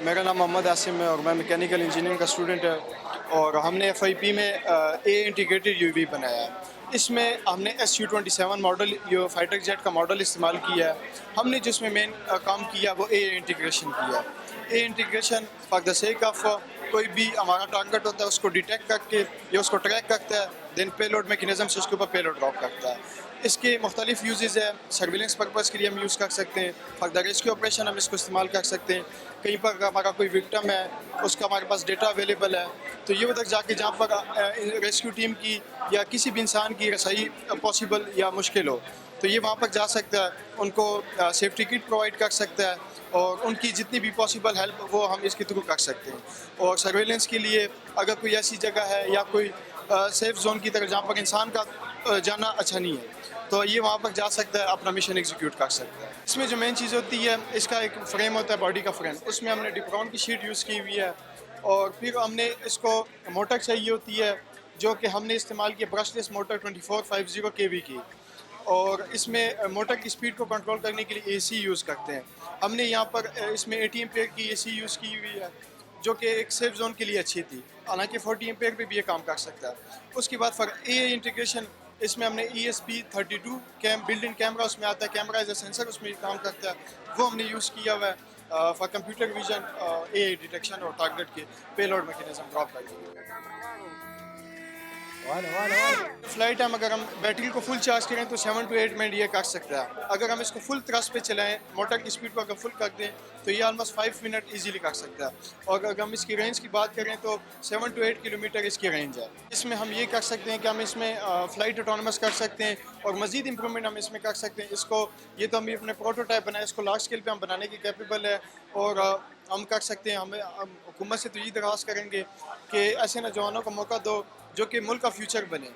मेरा नाम मोहम्मद आसिम है और मैं मैकेनिकल इंजीनियरिंग का स्टूडेंट है और हमने एफआईपी में ए इंटीग्रेटेड यूवी बनाया है। इसमें हमने SU-27 मॉडल जो फाइटर जेट का मॉडल इस्तेमाल किया है। हमने जिसमें मेन काम किया वो ए इंटीग्रेशन किया है। A integration for the sake of कोई भी हमारा टारगेट होता है उसको डिटेक्ट करके या उसको ट्रैक करता है, देन पेलोड मैकेनिज्म से उसके ऊपर पेलोड ड्रॉप करता है। इसके मुख्तलिफ यूजेज़ है। सर्विलेंस पर्पज़ के लिए हम यूज़ कर सकते हैं, फॉर द रेस्क्यू ऑपरेशन हम इसको इस्तेमाल कर सकते हैं। कहीं पर अगर हमारा कोई विक्टिम है, उसका हमारे पास डेटा अवेलेबल है, तो ये उधर जाके जहाँ पर रेस्क्यू टीम की या किसी भी इंसान की रसाई पॉसिबल या मुश्किल हो, तो ये वहाँ पर जा सकता है, उनको सेफ्टी किट प्रोवाइड कर सकता है और उनकी जितनी भी पॉसिबल हेल्प वो हम इसके थ्रू कर सकते हैं। और सर्वेलेंस के लिए अगर कोई ऐसी जगह है या कोई सेफ जोन की तरह जहाँ पर इंसान का जाना अच्छा नहीं है, तो ये वहाँ पर जा सकता है, अपना मिशन एग्जीक्यूट कर सकता है। इसमें जो मेन चीज़ होती है, इसका एक फ्रेम होता है, बॉडी का फ्रेम, उसमें हमने डिप्रॉन की शीट यूज़ की हुई है और फिर हमने इसको मोटर चाहिए होती है जो कि हमने इस्तेमाल किया ब्रशलेस मोटर 2450 kV की। और इसमें मोटर की स्पीड को कंट्रोल करने के लिए एसी यूज़ करते हैं। हमने यहाँ पर इसमें 80 एम्पेयर की एसी यूज़ की हुई है जो कि एक सेफ जोन के लिए अच्छी थी, हालांकि 40 एम्पेयर पे भी ये काम कर सकता है। उसके बाद फॉर ए इंटीग्रेशन इसमें हमने ESP32 बिल्ट इन कैमरा उसमें आता है, कैमरा एज ए सेंसर उसमें काम करता है, वो हमने यूज़ किया हुआ है for computer vision A detection और टारगेट के पेलोड मैकेनिज्म ड्रॉप करके। फ्लाइट टाइम अगर हम बैटरी को फुल चार्ज करें तो 7 to 8 मिनट ये कर सकता है। अगर हम इसको फुल थ्रस्ट पे चलाएं, मोटर की स्पीड को अगर फुल कर दें तो ये ऑलमोस्ट 5 मिनट इजीली कर सकता है। और अगर हम इसकी रेंज की बात करें तो 7 to 8 किलोमीटर इसकी रेंज है। इसमें हम ये कर सकते हैं कि हम इसमें फ़्लाइट ऑटोनमस कर सकते हैं और मज़ीद इंप्रूवमेंट हम इसमें कर सकते हैं। इसको ये तो हम अपने प्रोटोटाइप बनाए, इसको लार्ज स्केल पर हम बनाने की कैपेबल है और हम कर सकते हैं। हम हुकूमत से तो ये दरख्वास्त करेंगे कि ऐसे नौजवानों को मौका दो जो कि मुल्क का फ्यूचर बने।